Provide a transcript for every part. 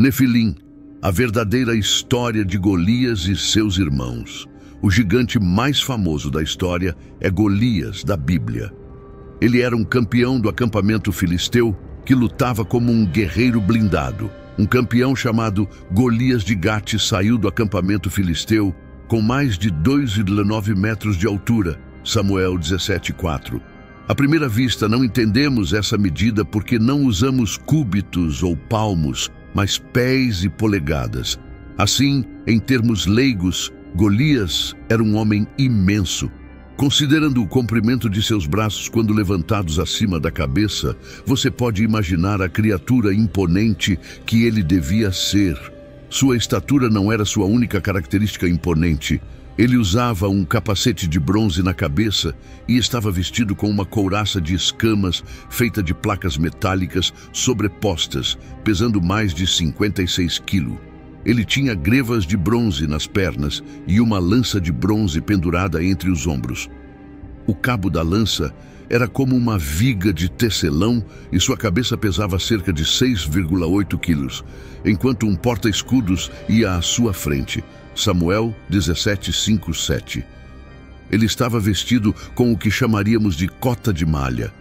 Nefilim, a verdadeira história de Golias e seus irmãos. O gigante mais famoso da história é Golias, da Bíblia. Ele era um campeão do acampamento filisteu que lutava como um guerreiro blindado. Um campeão chamado Golias de Gate saiu do acampamento filisteu com mais de 2,9 metros de altura. Samuel 17:4. À primeira vista, não entendemos essa medida porque não usamos cúbitos ou palmos, mas pés e polegadas. Assim, em termos leigos, Golias era um homem imenso. Considerando o comprimento de seus braços quando levantados acima da cabeça, você pode imaginar a criatura imponente que ele devia ser. Sua estatura não era sua única característica imponente. Ele usava um capacete de bronze na cabeça e estava vestido com uma couraça de escamas feita de placas metálicas sobrepostas, pesando mais de 56 quilos. Ele tinha grevas de bronze nas pernas e uma lança de bronze pendurada entre os ombros. O cabo da lança era como uma viga de tecelão e sua cabeça pesava cerca de 6,8 quilos, enquanto um porta-escudos ia à sua frente. Samuel 17:5-7. Ele estava vestido com o que chamaríamos de cota de malha,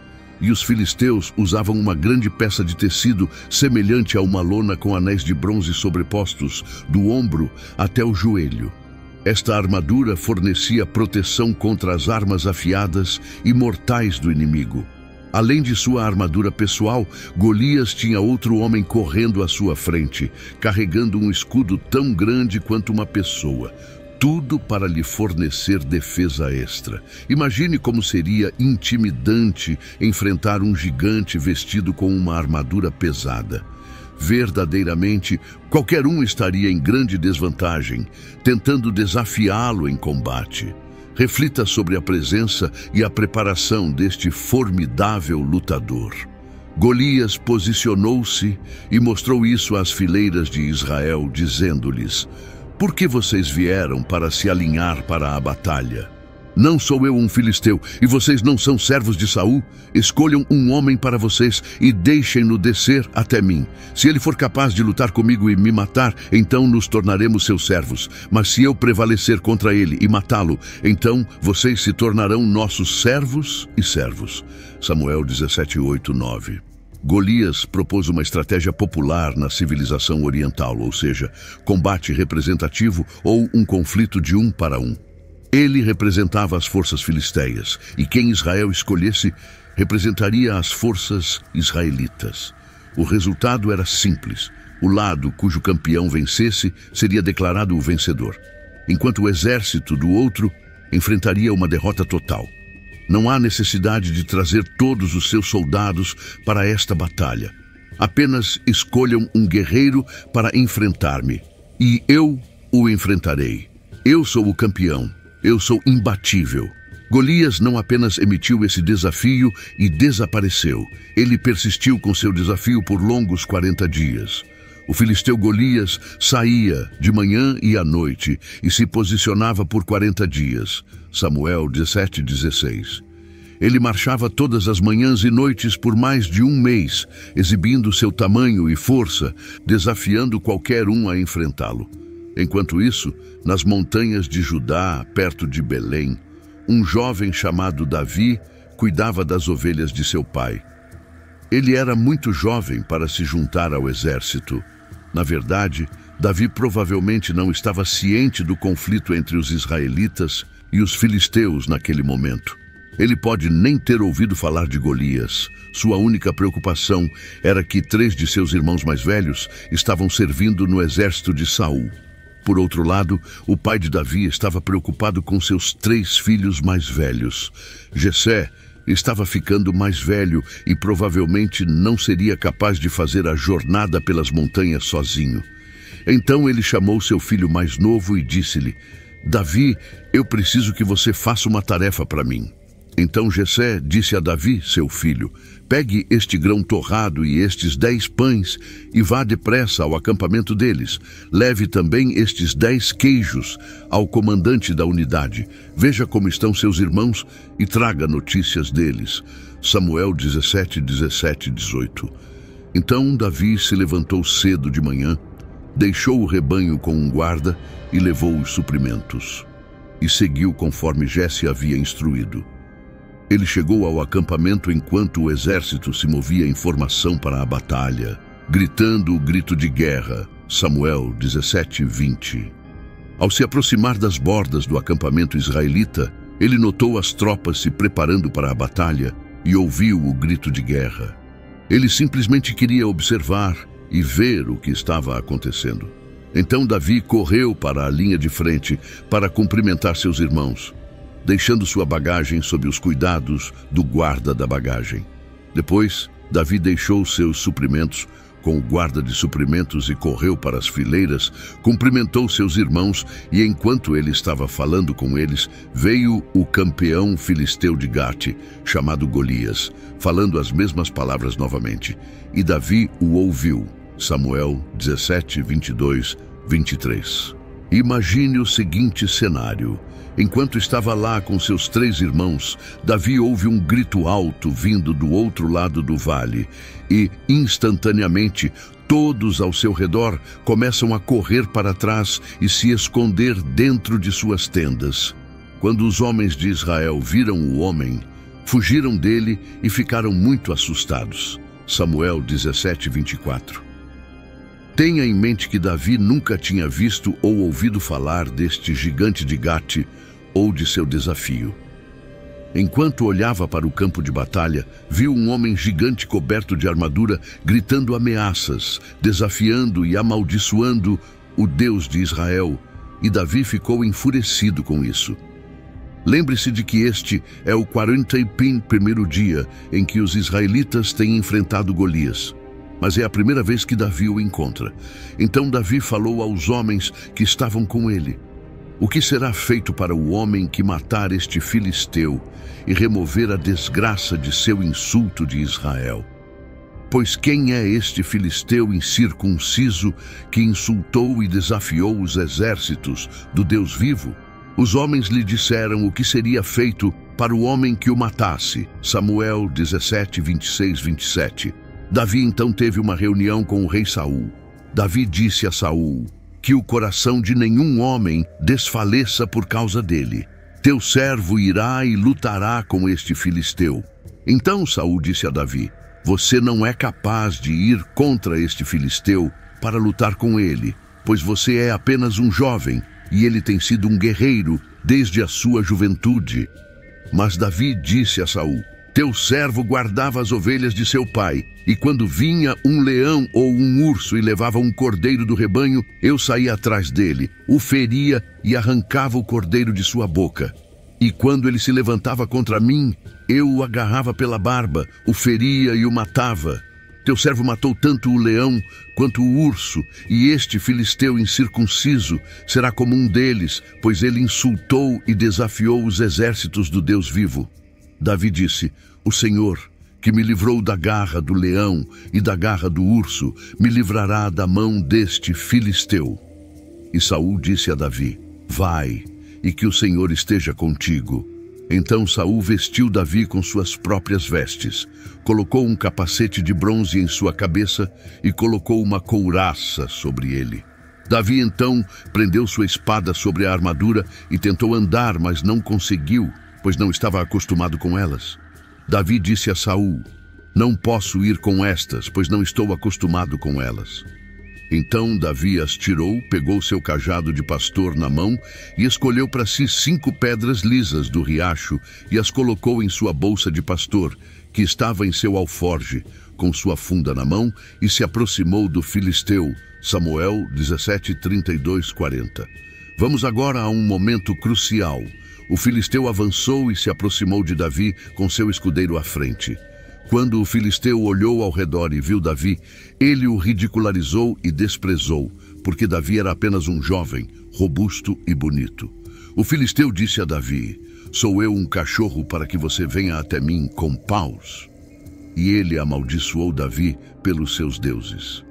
e os filisteus usavam uma grande peça de tecido semelhante a uma lona com anéis de bronze sobrepostos, do ombro até o joelho. Esta armadura fornecia proteção contra as armas afiadas e mortais do inimigo. Além de sua armadura pessoal, Golias tinha outro homem correndo à sua frente, carregando um escudo tão grande quanto uma pessoa. Tudo para lhe fornecer defesa extra. Imagine como seria intimidante enfrentar um gigante vestido com uma armadura pesada. Verdadeiramente, qualquer um estaria em grande desvantagem, tentando desafiá-lo em combate. Reflita sobre a presença e a preparação deste formidável lutador. Golias posicionou-se e mostrou isso às fileiras de Israel, dizendo-lhes: "Por que vocês vieram para se alinhar para a batalha? Não sou eu um filisteu, e vocês não são servos de Saul? Escolham um homem para vocês e deixem-no descer até mim. Se ele for capaz de lutar comigo e me matar, então nos tornaremos seus servos. Mas se eu prevalecer contra ele e matá-lo, então vocês se tornarão nossos servos e servos." Samuel 17:8-9. Golias propôs uma estratégia popular na civilização oriental, ou seja, combate representativo ou um conflito de 1 para 1. Ele representava as forças filisteias, e quem Israel escolhesse representaria as forças israelitas. O resultado era simples. O lado cujo campeão vencesse seria declarado o vencedor, enquanto o exército do outro enfrentaria uma derrota total. Não há necessidade de trazer todos os seus soldados para esta batalha. Apenas escolham um guerreiro para enfrentar-me, e eu o enfrentarei. Eu sou o campeão. Eu sou imbatível. Golias não apenas emitiu esse desafio e desapareceu. Ele persistiu com seu desafio por longos 40 dias. O filisteu Golias saía de manhã e à noite e se posicionava por 40 dias. Samuel 17:16. Ele marchava todas as manhãs e noites por mais de 1 mês, exibindo seu tamanho e força, desafiando qualquer um a enfrentá-lo. Enquanto isso, nas montanhas de Judá, perto de Belém, um jovem chamado Davi cuidava das ovelhas de seu pai. Ele era muito jovem para se juntar ao exército. Na verdade, Davi provavelmente não estava ciente do conflito entre os israelitas e os filisteus naquele momento. Ele pode nem ter ouvido falar de Golias. Sua única preocupação era que 3 de seus irmãos mais velhos estavam servindo no exército de Saul. Por outro lado, o pai de Davi estava preocupado com seus 3 filhos mais velhos. Jessé estava ficando mais velho e provavelmente não seria capaz de fazer a jornada pelas montanhas sozinho. Então ele chamou seu filho mais novo e disse-lhe: "Davi, eu preciso que você faça uma tarefa para mim." Então Jessé disse a Davi, seu filho: "Pegue este grão torrado e estes 10 pães e vá depressa ao acampamento deles. Leve também estes 10 queijos ao comandante da unidade. Veja como estão seus irmãos e traga notícias deles." Samuel 17:17-18. Então Davi se levantou cedo de manhã, deixou o rebanho com um guarda e levou os suprimentos. E seguiu conforme Jesse havia instruído. Ele chegou ao acampamento enquanto o exército se movia em formação para a batalha, gritando o grito de guerra. Samuel 17:20. Ao se aproximar das bordas do acampamento israelita, ele notou as tropas se preparando para a batalha e ouviu o grito de guerra. Ele simplesmente queria observar e ver o que estava acontecendo. Então Davi correu para a linha de frente para cumprimentar seus irmãos, deixando sua bagagem sob os cuidados do guarda da bagagem. Depois, Davi deixou seus suprimentos com o guarda de suprimentos e correu para as fileiras, cumprimentou seus irmãos e, enquanto ele estava falando com eles, veio o campeão filisteu de Gate, chamado Golias, falando as mesmas palavras novamente. E Davi o ouviu. Samuel 17:22-23. Imagine o seguinte cenário. Enquanto estava lá com seus 3 irmãos, Davi ouve um grito alto vindo do outro lado do vale e, instantaneamente, todos ao seu redor começam a correr para trás e se esconder dentro de suas tendas. Quando os homens de Israel viram o homem, fugiram dele e ficaram muito assustados. Samuel 17:24. Tenha em mente que Davi nunca tinha visto ou ouvido falar deste gigante de Gate ou de seu desafio. Enquanto olhava para o campo de batalha, viu um homem gigante coberto de armadura gritando ameaças, desafiando e amaldiçoando o Deus de Israel, e Davi ficou enfurecido com isso. Lembre-se de que este é o 41º dia em que os israelitas têm enfrentado Golias. Mas é a primeira vez que Davi o encontra. Então Davi falou aos homens que estavam com ele: o que será feito para o homem que matar este filisteu e remover a desgraça de seu insulto de Israel? Pois quem é este filisteu incircunciso que insultou e desafiou os exércitos do Deus vivo? Os homens lhe disseram o que seria feito para o homem que o matasse. Samuel 17:26-27. Davi então teve uma reunião com o rei Saul. Davi disse a Saul: que o coração de nenhum homem desfaleça por causa dele. Teu servo irá e lutará com este filisteu. Então Saul disse a Davi: você não é capaz de ir contra este filisteu para lutar com ele, pois você é apenas um jovem e ele tem sido um guerreiro desde a sua juventude. Mas Davi disse a Saul: teu servo guardava as ovelhas de seu pai, e quando vinha um leão ou um urso e levava um cordeiro do rebanho, eu saía atrás dele, o feria e arrancava o cordeiro de sua boca. E quando ele se levantava contra mim, eu o agarrava pela barba, o feria e o matava. Teu servo matou tanto o leão quanto o urso, e este filisteu incircunciso será como um deles, pois ele insultou e desafiou os exércitos do Deus vivo. Davi disse: o Senhor, que me livrou da garra do leão e da garra do urso, me livrará da mão deste filisteu. E Saul disse a Davi: vai, e que o Senhor esteja contigo. Então Saul vestiu Davi com suas próprias vestes, colocou um capacete de bronze em sua cabeça e colocou uma couraça sobre ele. Davi então prendeu sua espada sobre a armadura e tentou andar, mas não conseguiu, pois não estava acostumado com elas. Davi disse a Saul: não posso ir com estas, pois não estou acostumado com elas. Então Davi as tirou, pegou seu cajado de pastor na mão e escolheu para si 5 pedras lisas do riacho e as colocou em sua bolsa de pastor, que estava em seu alforje, com sua funda na mão, e se aproximou do filisteu. Samuel 17:32-40. Vamos agora a um momento crucial. O filisteu avançou e se aproximou de Davi com seu escudeiro à frente. Quando o filisteu olhou ao redor e viu Davi, ele o ridicularizou e desprezou, porque Davi era apenas um jovem, robusto e bonito. O filisteu disse a Davi: sou eu um cachorro para que você venha até mim com paus? E ele amaldiçoou Davi pelos seus deuses.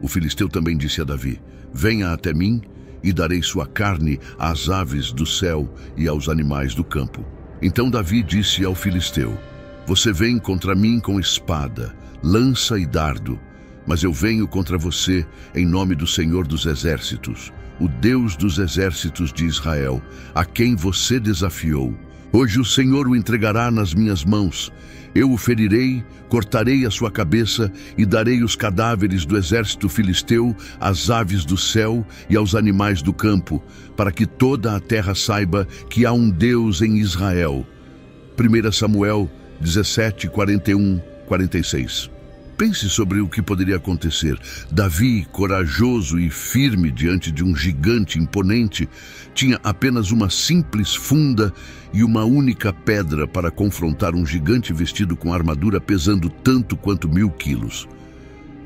O filisteu também disse a Davi: venha até mim e darei sua carne às aves do céu e aos animais do campo. Então Davi disse ao filisteu: você vem contra mim com espada, lança e dardo, Mas eu venho contra você em nome do Senhor dos Exércitos, o Deus dos exércitos de Israel, a quem você desafiou. Hoje o Senhor o entregará nas minhas mãos. Eu o ferirei, cortarei a sua cabeça e darei os cadáveres do exército filisteu às aves do céu e aos animais do campo, para que toda a terra saiba que há um Deus em Israel. 1 Samuel 17, 41, 46. Pense sobre o que poderia acontecer. Davi, corajoso e firme diante de um gigante imponente, tinha apenas uma simples funda e uma única pedra para confrontar um gigante vestido com armadura pesando tanto quanto 1000 quilos.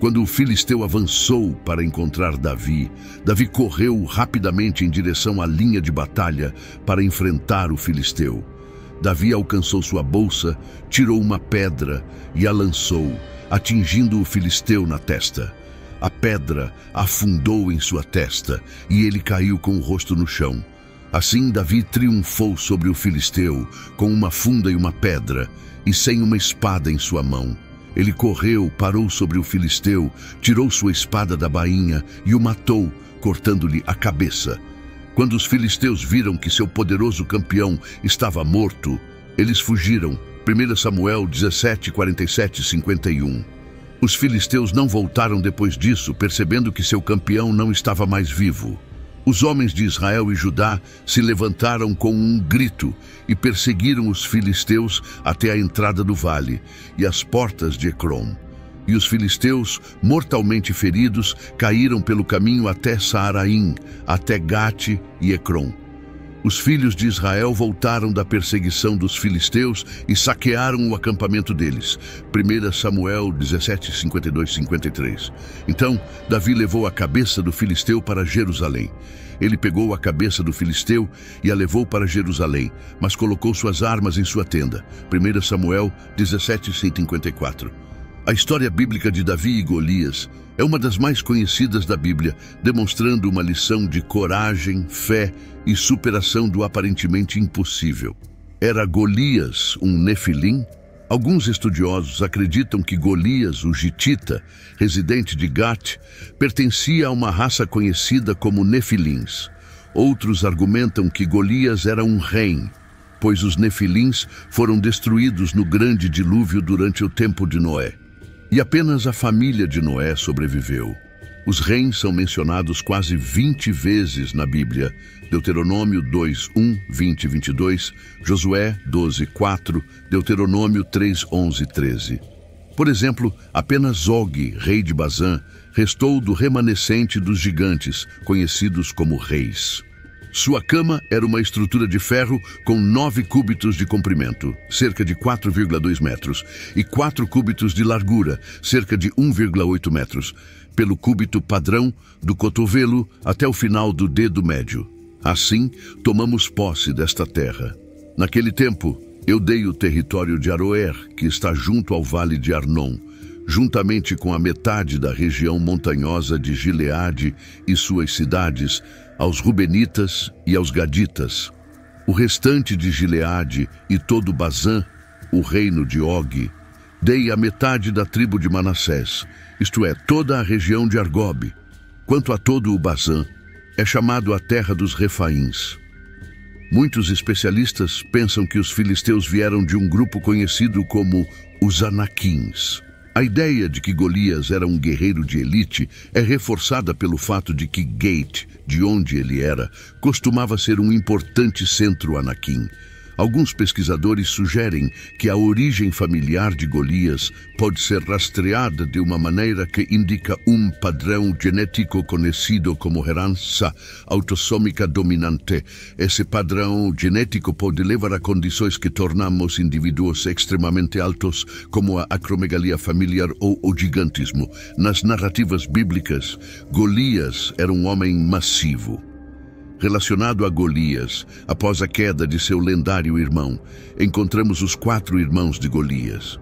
Quando o filisteu avançou para encontrar Davi, Davi correu rapidamente em direção à linha de batalha para enfrentar o filisteu. Davi alcançou sua bolsa, tirou uma pedra e a lançou, atingindo o filisteu na testa. A pedra afundou em sua testa e ele caiu com o rosto no chão. Assim Davi triunfou sobre o filisteu com uma funda e uma pedra e sem uma espada em sua mão. Ele correu, parou sobre o filisteu, tirou sua espada da bainha e o matou, cortando-lhe a cabeça. Quando os filisteus viram que seu poderoso campeão estava morto, eles fugiram. 1 Samuel 17, 47 e 51. Os filisteus não voltaram depois disso, percebendo que seu campeão não estava mais vivo. Os homens de Israel e Judá se levantaram com um grito e perseguiram os filisteus até a entrada do vale e as portas de Ecrom. E os filisteus, mortalmente feridos, caíram pelo caminho até Saaraim, até Gate e Ecrom. Os filhos de Israel voltaram da perseguição dos filisteus e saquearam o acampamento deles. 1 Samuel 17, 52 e 53. Então, Davi levou a cabeça do filisteu para Jerusalém. Ele pegou a cabeça do filisteu e a levou para Jerusalém, mas colocou suas armas em sua tenda. 1 Samuel 17, 54. A história bíblica de Davi e Golias é uma das mais conhecidas da Bíblia, demonstrando uma lição de coragem, fé e superação do aparentemente impossível. Era Golias um Nefilim? Alguns estudiosos acreditam que Golias, o Gitita, residente de Gat, pertencia a uma raça conhecida como Nefilins. Outros argumentam que Golias era um rei, pois os Nefilins foram destruídos no grande dilúvio durante o tempo de Noé. E apenas a família de Noé sobreviveu. Os reis são mencionados quase 20 vezes na Bíblia. Deuteronômio 2, 1, 20 e 22, Josué 12, 4, Deuteronômio 3, 11 e 13. Por exemplo, apenas Og, rei de Bazã, restou do remanescente dos gigantes, conhecidos como reis. Sua cama era uma estrutura de ferro com 9 cúbitos de comprimento, cerca de 4,2 metros, e 4 cúbitos de largura, cerca de 1,8 metros, pelo cúbito padrão do cotovelo até o final do dedo médio. Assim, tomamos posse desta terra. Naquele tempo, eu dei o território de Aroer, que está junto ao vale de Arnon, juntamente com a metade da região montanhosa de Gileade e suas cidades, aos Rubenitas e aos Gaditas. O restante de Gileade e todo Bazã, o reino de Og, dei a metade da tribo de Manassés, isto é, toda a região de Argobe. Quanto a todo o Bazã, é chamado a terra dos Refaíns. Muitos especialistas pensam que os filisteus vieram de um grupo conhecido como os Anaquins. A ideia de que Golias era um guerreiro de elite é reforçada pelo fato de que Gate, de onde ele era, costumava ser um importante centro anaquim. Alguns pesquisadores sugerem que a origem familiar de Golias pode ser rastreada de uma maneira que indica um padrão genético conhecido como herança autossômica dominante. Esse padrão genético pode levar a condições que tornamos indivíduos extremamente altos, como a acromegalia familiar ou o gigantismo. Nas narrativas bíblicas, Golias era um homem massivo. Relacionado a Golias, após a queda de seu lendário irmão, encontramos os 4 irmãos de Golias.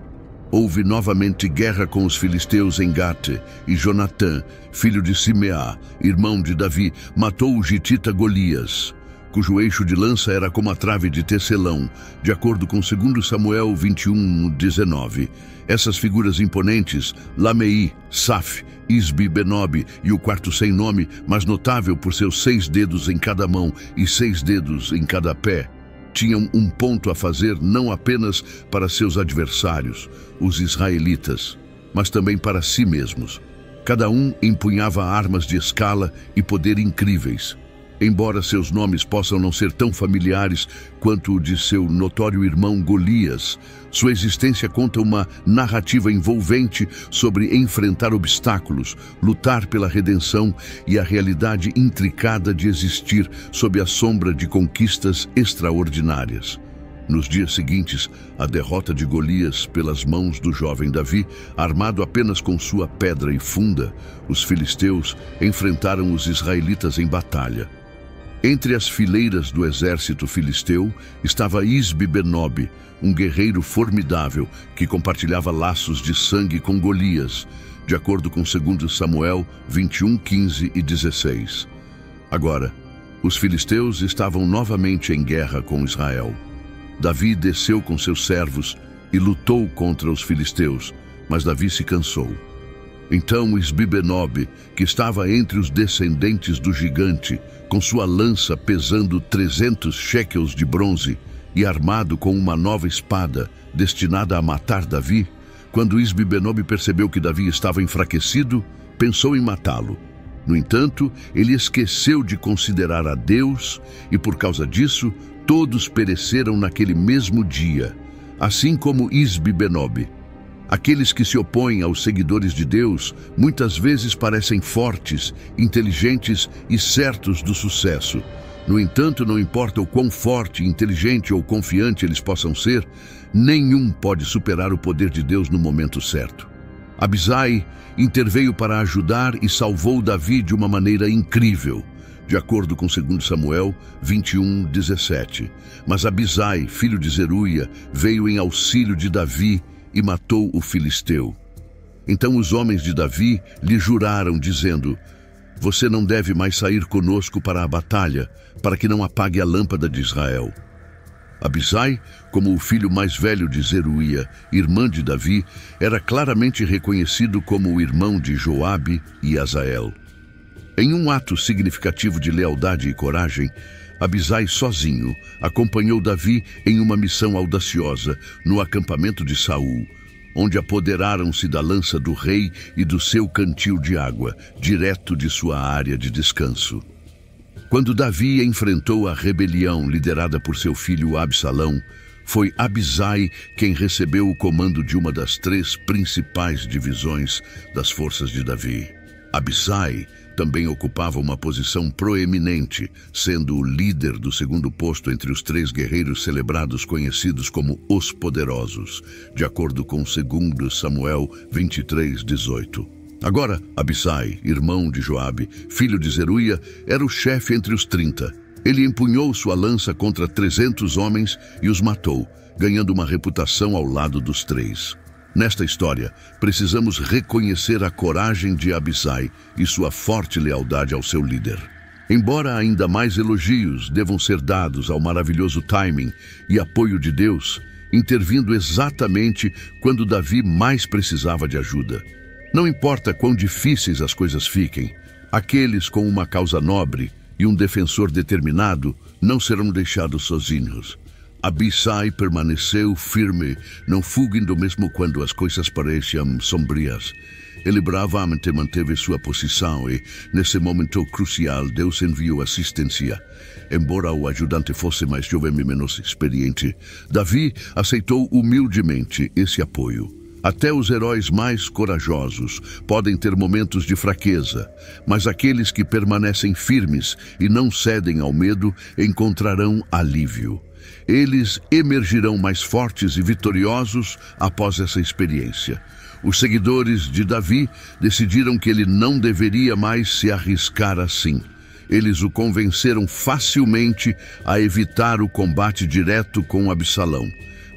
Houve novamente guerra com os filisteus em Gate, e Jonatã, filho de Simeá, irmão de Davi, matou o gitita Golias. cujo eixo de lança era como a trave de tecelão, de acordo com 2 Samuel 21:19. Essas figuras imponentes, Lamei, Saf, Isbi-Benob e o quarto sem nome, mas notável por seus 6 dedos em cada mão e 6 dedos em cada pé, tinham um ponto a fazer não apenas para seus adversários, os israelitas, mas também para si mesmos. Cada um empunhava armas de escala e poder incríveis. Embora seus nomes possam não ser tão familiares quanto o de seu notório irmão Golias, sua existência conta uma narrativa envolvente sobre enfrentar obstáculos, lutar pela redenção e a realidade intricada de existir sob a sombra de conquistas extraordinárias. Nos dias seguintes, a derrota de Golias pelas mãos do jovem Davi, armado apenas com sua pedra e funda, os filisteus enfrentaram os israelitas em batalha. Entre as fileiras do exército filisteu estava Isbi-Benob, um guerreiro formidável que compartilhava laços de sangue com Golias, de acordo com 2 Samuel 21:15 e 16. Agora, os filisteus estavam novamente em guerra com Israel. Davi desceu com seus servos e lutou contra os filisteus, mas Davi se cansou. Então Isbi-Benob, que estava entre os descendentes do gigante, com sua lança pesando 300 shekels de bronze e armado com uma nova espada destinada a matar Davi, quando Isbi-Benob percebeu que Davi estava enfraquecido, pensou em matá-lo. No entanto, ele esqueceu de considerar a Deus e, por causa disso, todos pereceram naquele mesmo dia, assim como Isbi-Benob. Aqueles que se opõem aos seguidores de Deus muitas vezes parecem fortes, inteligentes e certos do sucesso. No entanto, não importa o quão forte, inteligente ou confiante eles possam ser, nenhum pode superar o poder de Deus no momento certo. Abisai interveio para ajudar e salvou Davi de uma maneira incrível, de acordo com 2 Samuel 21:17. Mas Abisai, filho de Zeruia, veio em auxílio de Davi e matou o filisteu. Então os homens de Davi lhe juraram, dizendo: "Você não deve mais sair conosco para a batalha, para que não apague a lâmpada de Israel." Abisai, como o filho mais velho de Zeruia, irmã de Davi, era claramente reconhecido como o irmão de Joabe e Asael. Em um ato significativo de lealdade e coragem, Abisai sozinho acompanhou Davi em uma missão audaciosa no acampamento de Saul, onde apoderaram-se da lança do rei e do seu cantil de água, direto de sua área de descanso. Quando Davi enfrentou a rebelião liderada por seu filho Absalão, foi Abisai quem recebeu o comando de uma das 3 principais divisões das forças de Davi. Abisai também ocupava uma posição proeminente, sendo o líder do 2º posto entre os 3 guerreiros celebrados conhecidos como os Poderosos, de acordo com 2 Samuel 23:18. Agora, Abisai, irmão de Joabe, filho de Zeruia, era o chefe entre os 30. Ele empunhou sua lança contra 300 homens e os matou, ganhando uma reputação ao lado dos 3. Nesta história, precisamos reconhecer a coragem de Abisai e sua forte lealdade ao seu líder. Embora ainda mais elogios devam ser dados ao maravilhoso timing e apoio de Deus, intervindo exatamente quando Davi mais precisava de ajuda. Não importa quão difíceis as coisas fiquem, aqueles com uma causa nobre e um defensor determinado não serão deixados sozinhos. Abisai permaneceu firme, não fugindo mesmo quando as coisas pareciam sombrias. Ele bravamente manteve sua posição e, nesse momento crucial, Deus enviou assistência. Embora o ajudante fosse mais jovem e menos experiente, Davi aceitou humildemente esse apoio. Até os heróis mais corajosos podem ter momentos de fraqueza, mas aqueles que permanecem firmes e não cedem ao medo encontrarão alívio. Eles emergirão mais fortes e vitoriosos após essa experiência. Os seguidores de Davi decidiram que ele não deveria mais se arriscar assim. Eles o convenceram facilmente a evitar o combate direto com Absalão.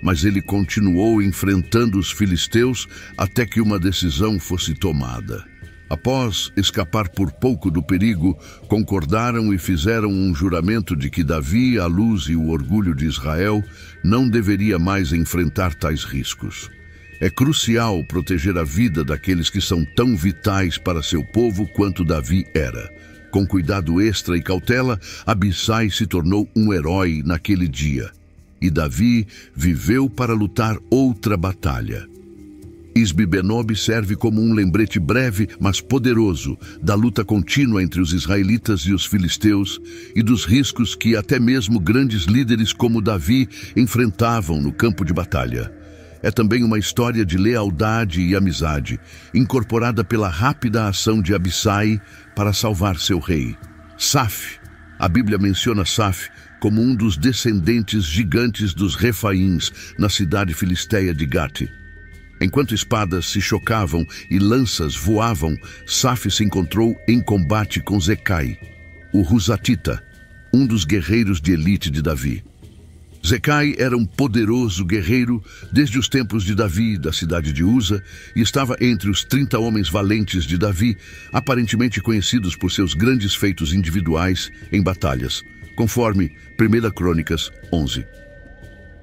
Mas ele continuou enfrentando os filisteus até que uma decisão fosse tomada. Após escapar por pouco do perigo, concordaram e fizeram um juramento de que Davi, a luz e o orgulho de Israel, não deveria mais enfrentar tais riscos. É crucial proteger a vida daqueles que são tão vitais para seu povo quanto Davi era. Com cuidado extra e cautela, Abissai se tornou um herói naquele dia. E Davi viveu para lutar outra batalha. Isbi-Benob serve como um lembrete breve, mas poderoso, da luta contínua entre os israelitas e os filisteus e dos riscos que até mesmo grandes líderes como Davi enfrentavam no campo de batalha. É também uma história de lealdade e amizade, incorporada pela rápida ação de Abissai para salvar seu rei. Saf. A Bíblia menciona Saf como um dos descendentes gigantes dos Refaíns na cidade filisteia de Gate. Enquanto espadas se chocavam e lanças voavam, Saf se encontrou em combate com Zecai, o Rusatita, um dos guerreiros de elite de Davi. Zecai era um poderoso guerreiro desde os tempos de Davi, da cidade de Uza, e estava entre os 30 homens valentes de Davi, aparentemente conhecidos por seus grandes feitos individuais em batalhas, conforme 1 Crônicas 11.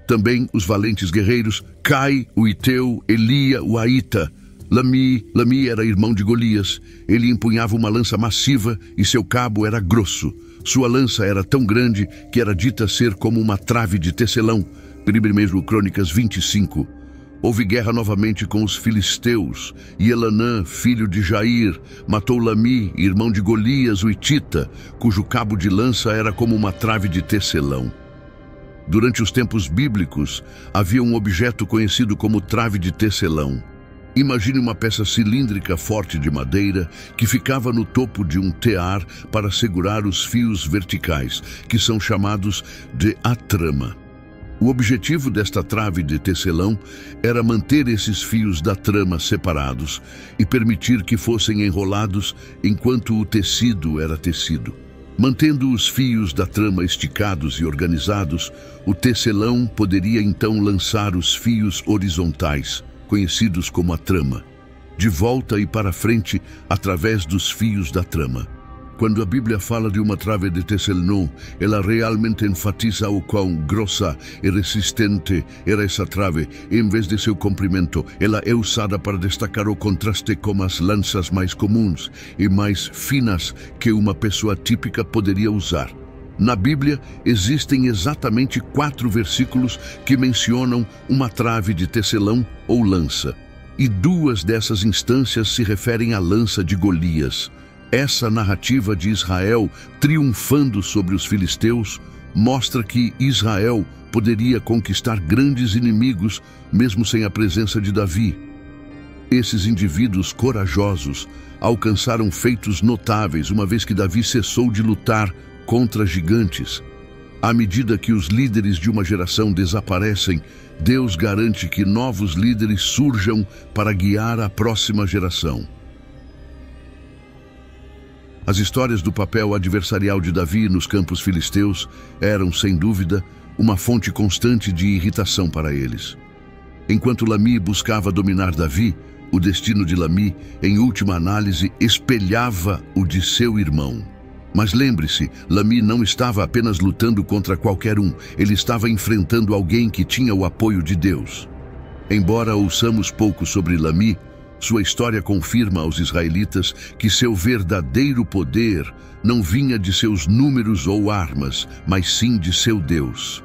Também os valentes guerreiros Cai, o Iteu, Elia, o Aita. Lami era irmão de Golias. Ele empunhava uma lança massiva e seu cabo era grosso. Sua lança era tão grande que era dita ser como uma trave de tecelão. 1 Crônicas 25. Houve guerra novamente com os filisteus, e Elanã, filho de Jair, matou Lami, irmão de Golias, o Hitita, cujo cabo de lança era como uma trave de tecelão. Durante os tempos bíblicos, havia um objeto conhecido como trave de tecelão. Imagine uma peça cilíndrica forte de madeira que ficava no topo de um tear para segurar os fios verticais, que são chamados de atrama. O objetivo desta trave de tecelão era manter esses fios da trama separados e permitir que fossem enrolados enquanto o tecido era tecido. Mantendo os fios da trama esticados e organizados, o tecelão poderia então lançar os fios horizontais, conhecidos como a trama, de volta e para frente através dos fios da trama. Quando a Bíblia fala de uma trave de tecelão, ela realmente enfatiza o quão grossa e resistente era essa trave. Em vez de seu comprimento, ela é usada para destacar o contraste com as lanças mais comuns e mais finas que uma pessoa típica poderia usar. Na Bíblia, existem exatamente 4 versículos que mencionam uma trave de tecelão ou lança, e 2 dessas instâncias se referem à lança de Golias. Essa narrativa de Israel triunfando sobre os filisteus mostra que Israel poderia conquistar grandes inimigos mesmo sem a presença de Davi. Esses indivíduos corajosos alcançaram feitos notáveis uma vez que Davi cessou de lutar contra gigantes. À medida que os líderes de uma geração desaparecem, Deus garante que novos líderes surjam para guiar a próxima geração. As histórias do papel adversarial de Davi nos campos filisteus eram, sem dúvida, uma fonte constante de irritação para eles. Enquanto Lami buscava dominar Davi, o destino de Lami, em última análise, espelhava o de seu irmão. Mas lembre-se, Lami não estava apenas lutando contra qualquer um, ele estava enfrentando alguém que tinha o apoio de Deus. Embora ouçamos pouco sobre Lami, sua história confirma aos israelitas que seu verdadeiro poder não vinha de seus números ou armas, mas sim de seu Deus.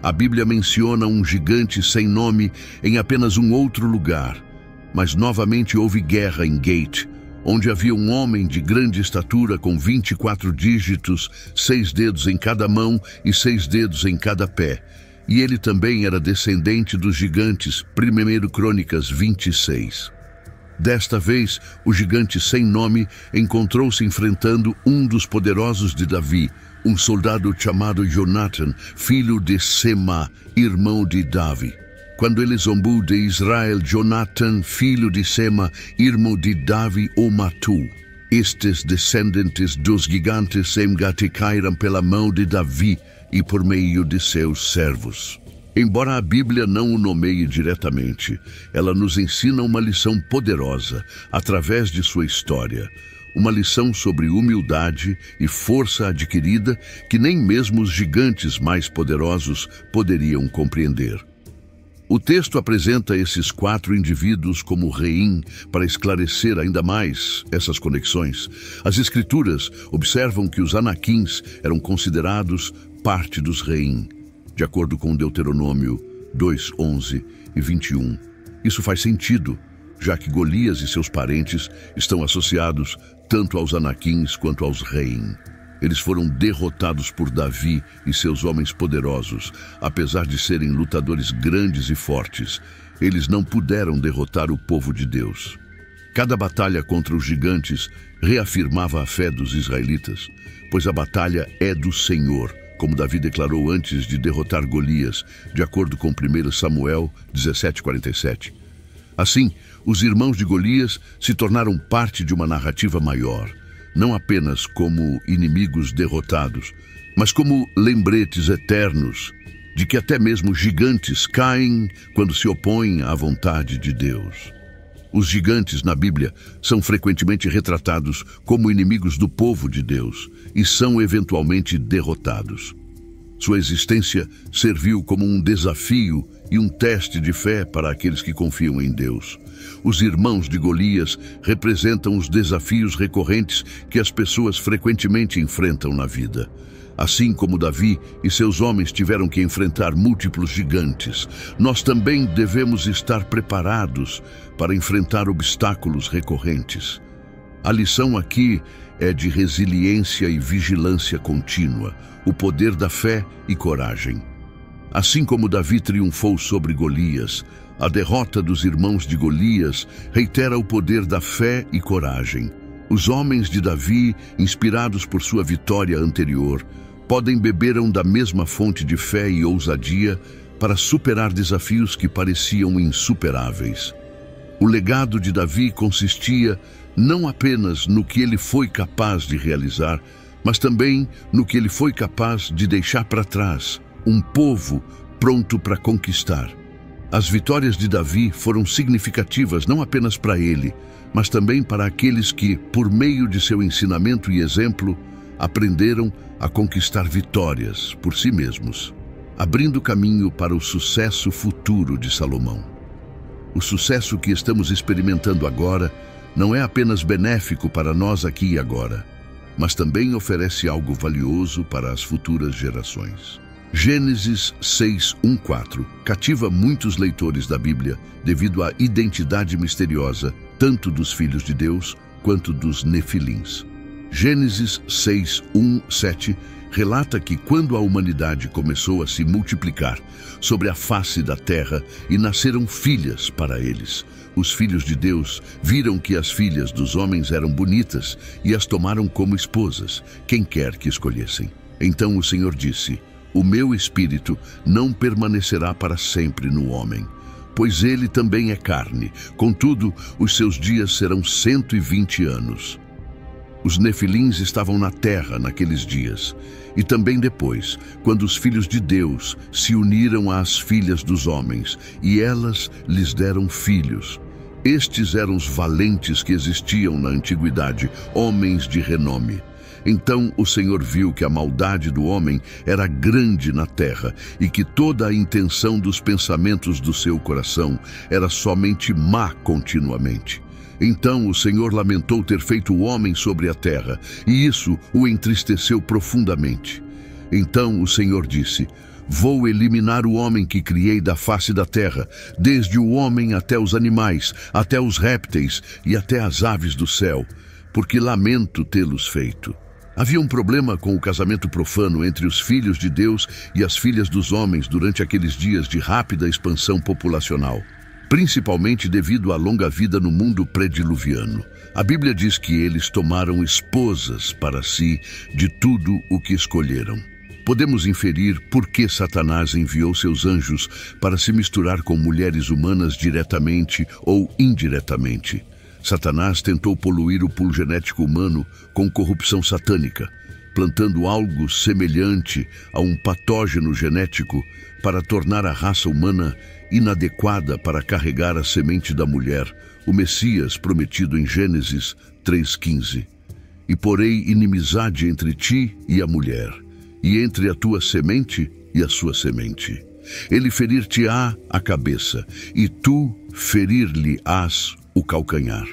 A Bíblia menciona um gigante sem nome em apenas um outro lugar, mas novamente houve guerra em Gate, onde havia um homem de grande estatura com 24 dígitos, 6 dedos em cada mão e 6 dedos em cada pé. E ele também era descendente dos gigantes, 1 Crônicas 26. Desta vez, o gigante sem nome encontrou-se enfrentando um dos poderosos de Davi, um soldado chamado Jonatan, filho de Sema, irmão de Davi. Quando ele zombou de Israel, Jonatan, filho de Sema, irmão de Davi, o matou. Estes descendentes dos gigantes em Gate caíram pela mão de Davi e por meio de seus servos. Embora a Bíblia não o nomeie diretamente, ela nos ensina uma lição poderosa através de sua história. Uma lição sobre humildade e força adquirida que nem mesmo os gigantes mais poderosos poderiam compreender. O texto apresenta esses 4 indivíduos como reim para esclarecer ainda mais essas conexões. As Escrituras observam que os Anaquins eram considerados parte dos reim, de acordo com Deuteronômio 2:11 e 21. Isso faz sentido, já que Golias e seus parentes estão associados tanto aos Anaquins quanto aos reim. Eles foram derrotados por Davi e seus homens poderosos. Apesar de serem lutadores grandes e fortes, eles não puderam derrotar o povo de Deus. Cada batalha contra os gigantes reafirmava a fé dos israelitas, pois a batalha é do Senhor, como Davi declarou antes de derrotar Golias, de acordo com 1 Samuel 17:47. Assim, os irmãos de Golias se tornaram parte de uma narrativa maior, não apenas como inimigos derrotados, mas como lembretes eternos de que até mesmo gigantes caem quando se opõem à vontade de Deus. Os gigantes na Bíblia são frequentemente retratados como inimigos do povo de Deus e são eventualmente derrotados. Sua existência serviu como um desafio e um teste de fé para aqueles que confiam em Deus. Os irmãos de Golias representam os desafios recorrentes que as pessoas frequentemente enfrentam na vida. Assim como Davi e seus homens tiveram que enfrentar múltiplos gigantes, nós também devemos estar preparados para enfrentar obstáculos recorrentes. A lição aqui é de resiliência e vigilância contínua, o poder da fé e coragem. Assim como Davi triunfou sobre Golias, a derrota dos irmãos de Golias reitera o poder da fé e coragem. Os homens de Davi, inspirados por sua vitória anterior, podem beberam da mesma fonte de fé e ousadia para superar desafios que pareciam insuperáveis. O legado de Davi consistia não apenas no que ele foi capaz de realizar, mas também no que ele foi capaz de deixar para trás, um povo pronto para conquistar. As vitórias de Davi foram significativas não apenas para ele, mas também para aqueles que, por meio de seu ensinamento e exemplo, aprenderam a conquistar vitórias por si mesmos, abrindo caminho para o sucesso futuro de Salomão. O sucesso que estamos experimentando agora não é apenas benéfico para nós aqui e agora, mas também oferece algo valioso para as futuras gerações. Gênesis 6:1-4 cativa muitos leitores da Bíblia devido à identidade misteriosa tanto dos filhos de Deus quanto dos nefilins. Gênesis 6:1-7 relata que quando a humanidade começou a se multiplicar sobre a face da terra e nasceram filhas para eles, os filhos de Deus viram que as filhas dos homens eram bonitas e as tomaram como esposas, quem quer que escolhessem. Então o Senhor disse: "O meu espírito não permanecerá para sempre no homem, pois ele também é carne, contudo os seus dias serão 120 anos. Os nefilins estavam na terra naqueles dias, e também depois, quando os filhos de Deus se uniram às filhas dos homens, e elas lhes deram filhos. Estes eram os valentes que existiam na antiguidade, homens de renome. Então o Senhor viu que a maldade do homem era grande na terra, e que toda a intenção dos pensamentos do seu coração era somente má continuamente. Então o Senhor lamentou ter feito o homem sobre a terra, e isso o entristeceu profundamente. Então o Senhor disse: "Vou eliminar o homem que criei da face da terra, desde o homem até os animais, até os répteis e até as aves do céu, porque lamento tê-los feito." Havia um problema com o casamento profano entre os filhos de Deus e as filhas dos homens durante aqueles dias de rápida expansão populacional, principalmente devido à longa vida no mundo pré-diluviano. A Bíblia diz que eles tomaram esposas para si de tudo o que escolheram. Podemos inferir por que Satanás enviou seus anjos para se misturar com mulheres humanas diretamente ou indiretamente. Satanás tentou poluir o pool genético humano com corrupção satânica, plantando algo semelhante a um patógeno genético para tornar a raça humana inadequada para carregar a semente da mulher, o Messias prometido em Gênesis 3,15. E porei inimizade entre ti e a mulher, e entre a tua semente e a sua semente. Ele ferir-te-á a cabeça, e tu ferir-lhe-ás o calcanhar.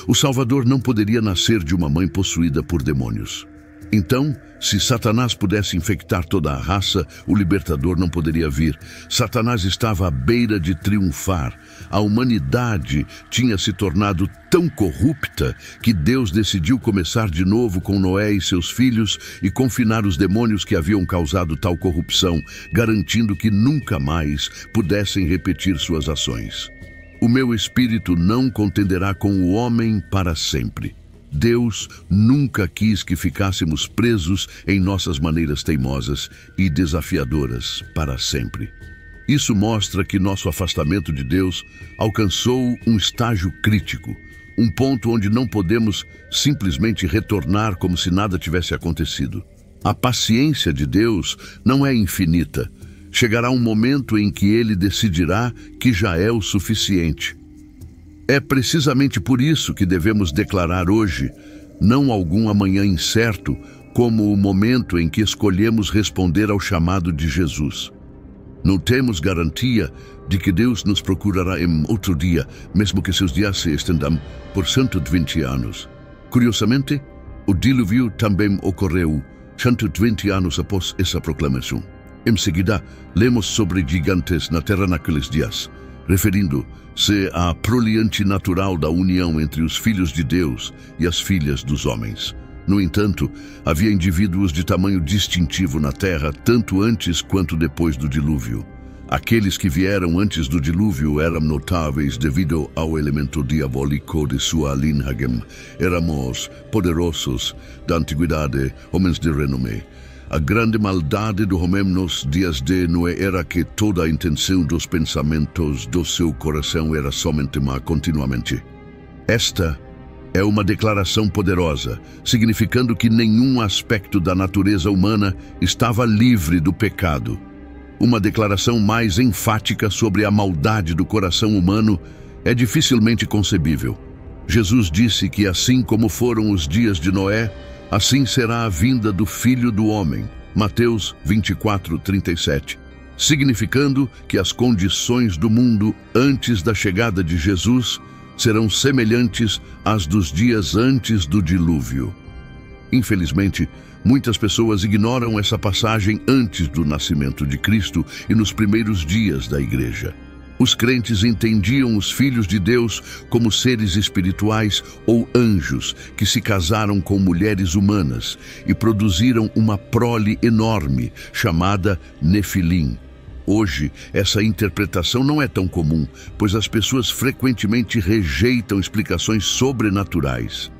O Salvador não poderia nascer de uma mãe possuída por demônios. Então, se Satanás pudesse infectar toda a raça, o libertador não poderia vir. Satanás estava à beira de triunfar. A humanidade tinha se tornado tão corrupta que Deus decidiu começar de novo com Noé e seus filhos e confinar os demônios que haviam causado tal corrupção, garantindo que nunca mais pudessem repetir suas ações. O meu espírito não contenderá com o homem para sempre. Deus nunca quis que ficássemos presos em nossas maneiras teimosas e desafiadoras para sempre. Isso mostra que nosso afastamento de Deus alcançou um estágio crítico, um ponto onde não podemos simplesmente retornar como se nada tivesse acontecido. A paciência de Deus não é infinita. Chegará um momento em que Ele decidirá que já é o suficiente. É precisamente por isso que devemos declarar hoje, não algum amanhã incerto, como o momento em que escolhemos responder ao chamado de Jesus. Não temos garantia de que Deus nos procurará em outro dia, mesmo que seus dias se estendam por 120 anos. Curiosamente, o dilúvio também ocorreu 120 anos após essa proclamação. Em seguida, lemos sobre gigantes na terra naqueles dias, referindo-se à proliante natural da união entre os filhos de Deus e as filhas dos homens. No entanto, havia indivíduos de tamanho distintivo na terra, tanto antes quanto depois do dilúvio. Aqueles que vieram antes do dilúvio eram notáveis devido ao elemento diabólico de sua linhagem. Éramos poderosos da antiguidade, homens de renome. A grande maldade do homem nos dias de Noé era que toda a intenção dos pensamentos do seu coração era somente má continuamente. Esta é uma declaração poderosa, significando que nenhum aspecto da natureza humana estava livre do pecado. Uma declaração mais enfática sobre a maldade do coração humano é dificilmente concebível. Jesus disse que assim como foram os dias de Noé, assim será a vinda do Filho do Homem, Mateus 24:37, significando que as condições do mundo antes da chegada de Jesus serão semelhantes às dos dias antes do dilúvio. Infelizmente, muitas pessoas ignoram essa passagem antes do nascimento de Cristo e nos primeiros dias da Igreja. Os crentes entendiam os filhos de Deus como seres espirituais ou anjos que se casaram com mulheres humanas e produziram uma prole enorme chamada Nefilim. Hoje, essa interpretação não é tão comum, pois as pessoas frequentemente rejeitam explicações sobrenaturais.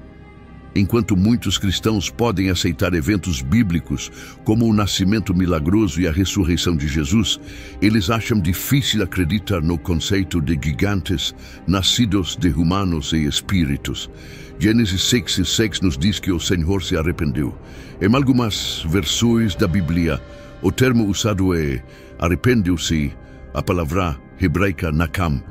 Enquanto muitos cristãos podem aceitar eventos bíblicos, como o nascimento milagroso e a ressurreição de Jesus, eles acham difícil acreditar no conceito de gigantes nascidos de humanos e espíritos. Gênesis 6:6 nos diz que o Senhor se arrependeu. Em algumas versões da Bíblia, o termo usado é arrependeu-se, a palavra hebraica nakam,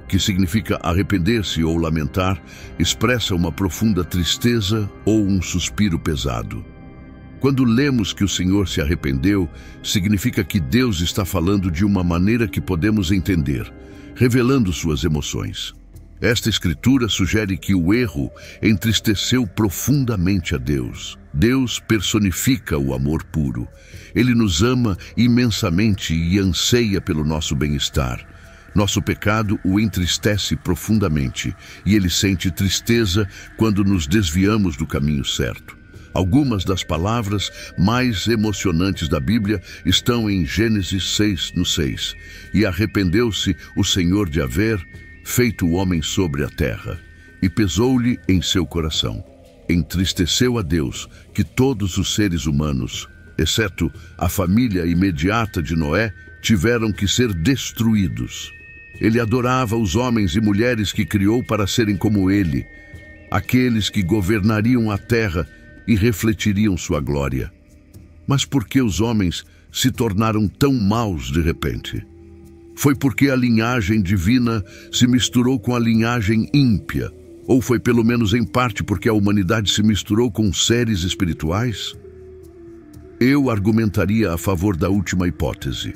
que significa arrepender-se ou lamentar, expressa uma profunda tristeza ou um suspiro pesado. Quando lemos que o Senhor se arrependeu, significa que Deus está falando de uma maneira que podemos entender, revelando suas emoções. Esta escritura sugere que o erro entristeceu profundamente a Deus. Deus personifica o amor puro. Ele nos ama imensamente e anseia pelo nosso bem-estar. Nosso pecado o entristece profundamente e ele sente tristeza quando nos desviamos do caminho certo. Algumas das palavras mais emocionantes da Bíblia estão em Gênesis 6:6. E arrependeu-se o Senhor de haver feito o homem sobre a terra, e pesou-lhe em seu coração. Entristeceu a Deus que todos os seres humanos, exceto a família imediata de Noé, tiveram que ser destruídos. Ele adorava os homens e mulheres que criou para serem como ele, aqueles que governariam a terra e refletiriam sua glória. Mas por que os homens se tornaram tão maus de repente? Foi porque a linhagem divina se misturou com a linhagem ímpia? Ou foi pelo menos em parte porque a humanidade se misturou com seres espirituais? Eu argumentaria a favor da última hipótese.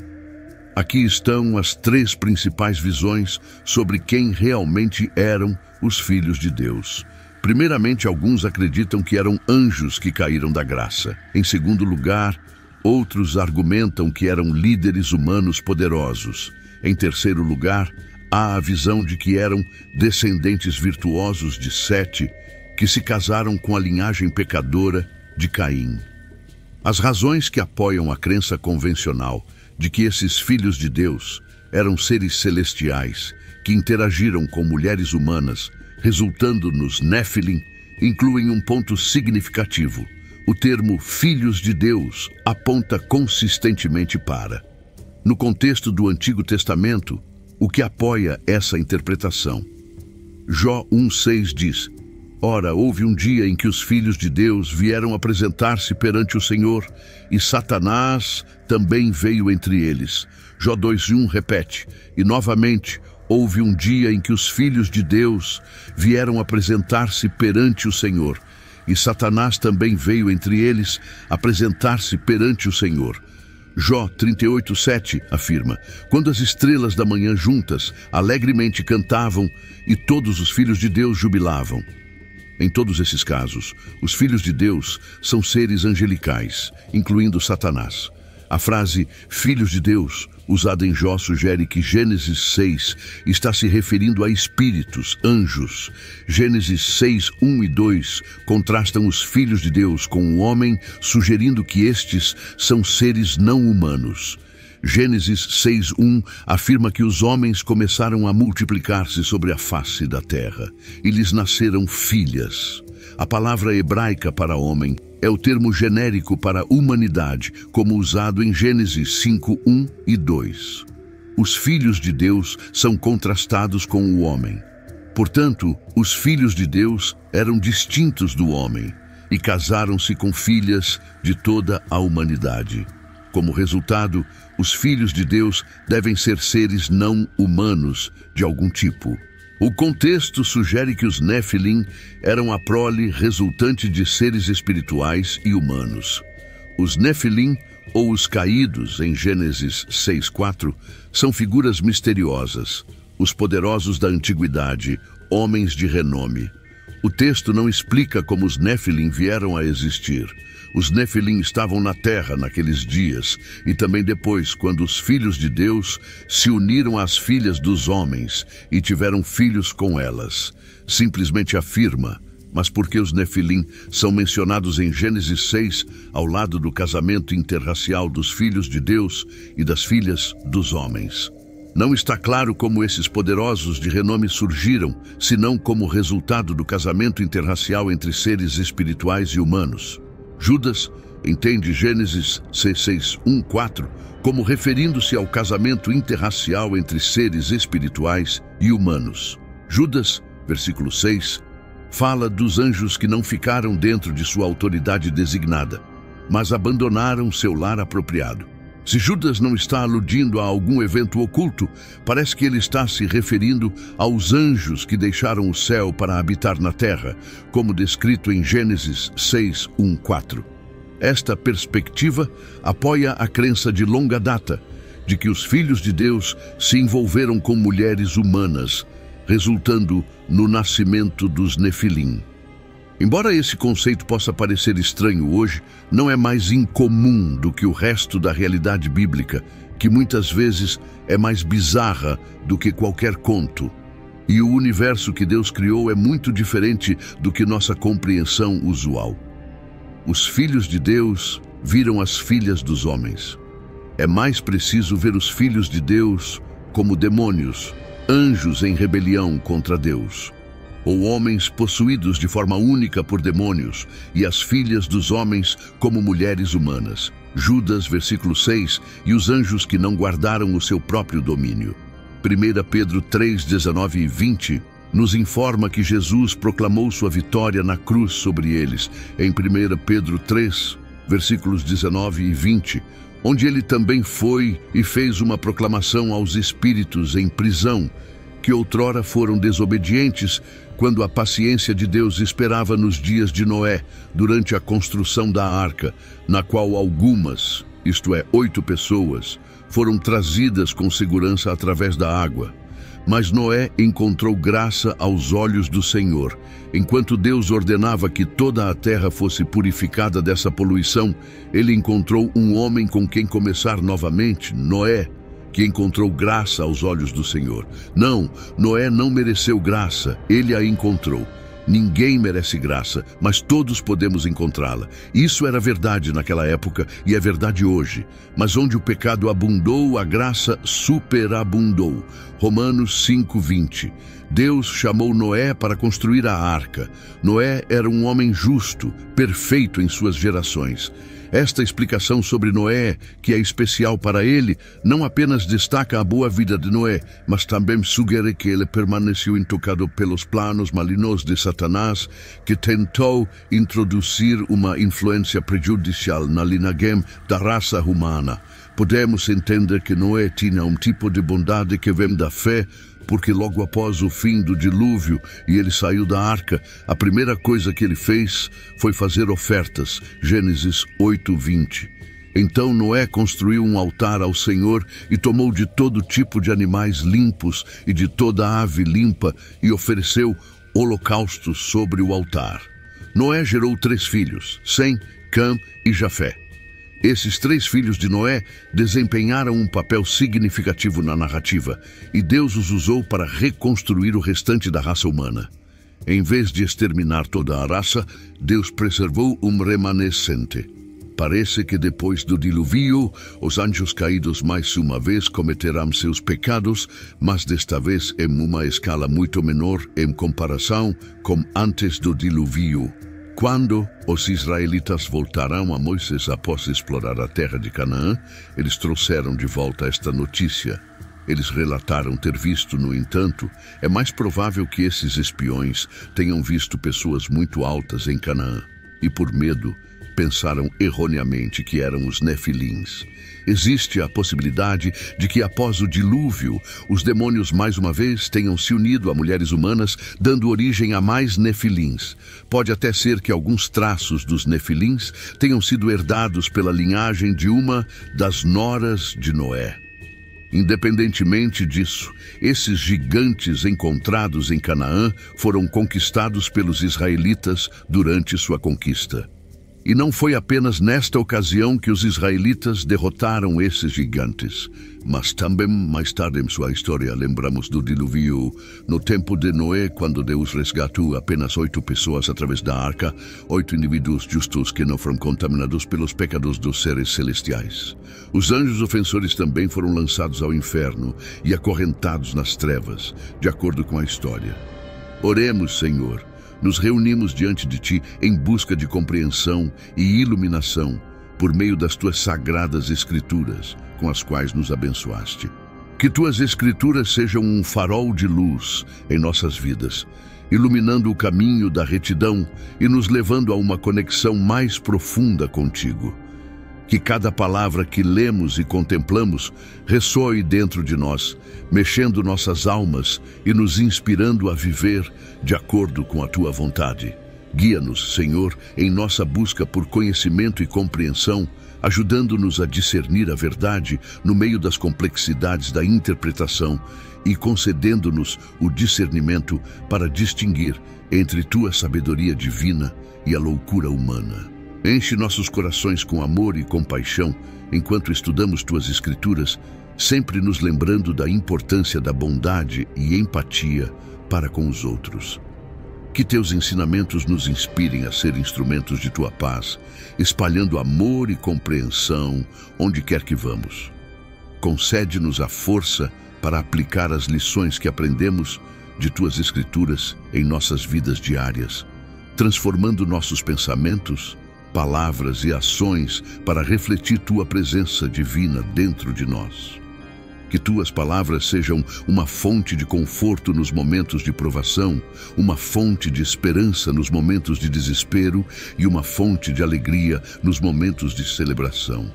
Aqui estão as 3 principais visões sobre quem realmente eram os filhos de Deus. Primeiramente, alguns acreditam que eram anjos que caíram da graça. Em segundo lugar, outros argumentam que eram líderes humanos poderosos. Em terceiro lugar, há a visão de que eram descendentes virtuosos de Sete, que se casaram com a linhagem pecadora de Caim. As razões que apoiam a crença convencional de que esses filhos de Deus eram seres celestiais que interagiram com mulheres humanas, resultando nos Néfilim, incluem um ponto significativo. O termo filhos de Deus aponta consistentemente para. No contexto do Antigo Testamento, o que apoia essa interpretação? Jó 1,6 diz: Ora, houve um dia em que os filhos de Deus vieram apresentar-se perante o Senhor, e Satanás também veio entre eles. Jó 2,1 repete: E novamente, houve um dia em que os filhos de Deus vieram apresentar-se perante o Senhor, e Satanás também veio entre eles apresentar-se perante o Senhor. Jó 38,7 afirma: Quando as estrelas da manhã juntas alegremente cantavam, e todos os filhos de Deus jubilavam. Em todos esses casos, os filhos de Deus são seres angelicais, incluindo Satanás. A frase filhos de Deus, usada em Jó, sugere que Gênesis 6 está se referindo a espíritos, anjos. Gênesis 6, 1 e 2 contrastam os filhos de Deus com o homem, sugerindo que estes são seres não humanos. Gênesis 6:1 afirma que os homens começaram a multiplicar-se sobre a face da terra e lhes nasceram filhas. A palavra hebraica para homem é o termo genérico para humanidade, como usado em Gênesis 5:1 e 2. Os filhos de Deus são contrastados com o homem. Portanto, os filhos de Deus eram distintos do homem e casaram-se com filhas de toda a humanidade. Como resultado, os filhos de Deus devem ser seres não humanos de algum tipo. O contexto sugere que os Néfilim eram a prole resultante de seres espirituais e humanos. Os Néfilim, ou os caídos, em Gênesis 6:4, são figuras misteriosas, os poderosos da antiguidade, homens de renome. O texto não explica como os Néfilim vieram a existir. Os Néfilim estavam na terra naqueles dias e também depois, quando os filhos de Deus se uniram às filhas dos homens e tiveram filhos com elas. Simplesmente afirma, mas por que os Néfilim são mencionados em Gênesis 6 ao lado do casamento interracial dos filhos de Deus e das filhas dos homens? Não está claro como esses poderosos de renome surgiram, senão como resultado do casamento interracial entre seres espirituais e humanos. Judas entende Gênesis 6:1-4 como referindo-se ao casamento interracial entre seres espirituais e humanos. Judas, versículo 6, fala dos anjos que não ficaram dentro de sua autoridade designada, mas abandonaram seu lar apropriado. Se Judas não está aludindo a algum evento oculto, parece que ele está se referindo aos anjos que deixaram o céu para habitar na terra, como descrito em Gênesis 6:1-4. Esta perspectiva apoia a crença de longa data de que os filhos de Deus se envolveram com mulheres humanas, resultando no nascimento dos Nefilim. Embora esse conceito possa parecer estranho hoje, não é mais incomum do que o resto da realidade bíblica, que muitas vezes é mais bizarra do que qualquer conto. E o universo que Deus criou é muito diferente do que nossa compreensão usual. Os filhos de Deus viram as filhas dos homens. É mais preciso ver os filhos de Deus como demônios, anjos em rebelião contra Deus, ou homens possuídos de forma única por demônios, e as filhas dos homens como mulheres humanas. Judas, versículo 6, e os anjos que não guardaram o seu próprio domínio. 1 Pedro 3, 19 e 20 nos informa que Jesus proclamou sua vitória na cruz sobre eles. Em 1 Pedro 3, versículos 19 e 20, onde ele também foi e fez uma proclamação aos espíritos em prisão, que outrora foram desobedientes, quando a paciência de Deus esperava nos dias de Noé, durante a construção da arca, na qual algumas, isto é, 8 pessoas, foram trazidas com segurança através da água. Mas Noé encontrou graça aos olhos do Senhor. Enquanto Deus ordenava que toda a terra fosse purificada dessa poluição, ele encontrou um homem com quem começar novamente, Noé, que encontrou graça aos olhos do Senhor. Não, Noé não mereceu graça, ele a encontrou. Ninguém merece graça, mas todos podemos encontrá-la. Isso era verdade naquela época e é verdade hoje. Mas onde o pecado abundou, a graça superabundou. Romanos 5:20. Deus chamou Noé para construir a arca. Noé era um homem justo, perfeito em suas gerações. Esta explicação sobre Noé, que é especial para ele, não apenas destaca a boa vida de Noé, mas também sugere que ele permaneceu intocado pelos planos malignos de Satanás, que tentou introduzir uma influência prejudicial na linhagem da raça humana. Podemos entender que Noé tinha um tipo de bondade que vem da fé, porque logo após o fim do dilúvio e ele saiu da arca, a primeira coisa que ele fez foi fazer ofertas. Gênesis 8:20. Então Noé construiu um altar ao Senhor e tomou de todo tipo de animais limpos e de toda ave limpa e ofereceu holocaustos sobre o altar. Noé gerou 3 filhos, Sem, Cã e Jafé. Esses 3 filhos de Noé desempenharam um papel significativo na narrativa, e Deus os usou para reconstruir o restante da raça humana. Em vez de exterminar toda a raça, Deus preservou um remanescente. Parece que depois do dilúvio, os anjos caídos mais uma vez cometerão seus pecados, mas desta vez em uma escala muito menor em comparação com antes do dilúvio. Quando os israelitas voltarão a Moisés após explorar a terra de Canaã, eles trouxeram de volta esta notícia. Eles relataram ter visto, no entanto, é mais provável que esses espiões tenham visto pessoas muito altas em Canaã, e por medo, pensaram erroneamente que eram os nefilins. Existe a possibilidade de que após o dilúvio, os demônios mais uma vez tenham se unido a mulheres humanas, dando origem a mais nefilins. Pode até ser que alguns traços dos nefilins tenham sido herdados pela linhagem de uma das noras de Noé. Independentemente disso, esses gigantes encontrados em Canaã foram conquistados pelos israelitas durante sua conquista. E não foi apenas nesta ocasião que os israelitas derrotaram esses gigantes, mas também mais tarde em sua história lembramos do dilúvio, no tempo de Noé, quando Deus resgatou apenas 8 pessoas através da arca, 8 indivíduos justos que não foram contaminados pelos pecados dos seres celestiais. Os anjos ofensores também foram lançados ao inferno e acorrentados nas trevas, de acordo com a história. Oremos, Senhor. Nos reunimos diante de Ti em busca de compreensão e iluminação por meio das Tuas sagradas Escrituras, com as quais nos abençoaste. Que Tuas Escrituras sejam um farol de luz em nossas vidas, iluminando o caminho da retidão e nos levando a uma conexão mais profunda contigo. Que cada palavra que lemos e contemplamos ressoe dentro de nós, mexendo nossas almas e nos inspirando a viver de acordo com a Tua vontade. Guia-nos, Senhor, em nossa busca por conhecimento e compreensão, ajudando-nos a discernir a verdade no meio das complexidades da interpretação e concedendo-nos o discernimento para distinguir entre Tua sabedoria divina e a loucura humana. Enche nossos corações com amor e compaixão enquanto estudamos Tuas Escrituras, sempre nos lembrando da importância da bondade e empatia para com os outros. Que Teus ensinamentos nos inspirem a ser instrumentos de Tua paz, espalhando amor e compreensão onde quer que vamos. Concede-nos a força para aplicar as lições que aprendemos de Tuas Escrituras em nossas vidas diárias, transformando nossos pensamentos, palavras e ações para refletir Tua presença divina dentro de nós. Que Tuas palavras sejam uma fonte de conforto nos momentos de provação, uma fonte de esperança nos momentos de desespero e uma fonte de alegria nos momentos de celebração.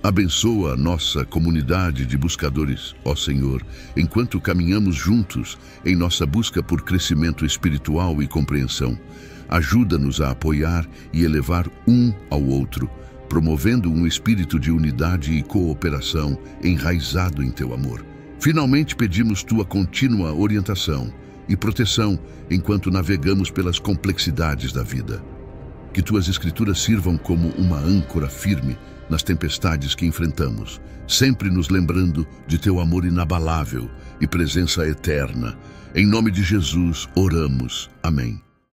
Abençoa a nossa comunidade de buscadores, ó Senhor, enquanto caminhamos juntos em nossa busca por crescimento espiritual e compreensão. Ajuda-nos a apoiar e elevar um ao outro, promovendo um espírito de unidade e cooperação enraizado em teu amor. Finalmente pedimos tua contínua orientação e proteção enquanto navegamos pelas complexidades da vida. Que tuas escrituras sirvam como uma âncora firme nas tempestades que enfrentamos, sempre nos lembrando de teu amor inabalável e presença eterna. Em nome de Jesus, oramos. Amém.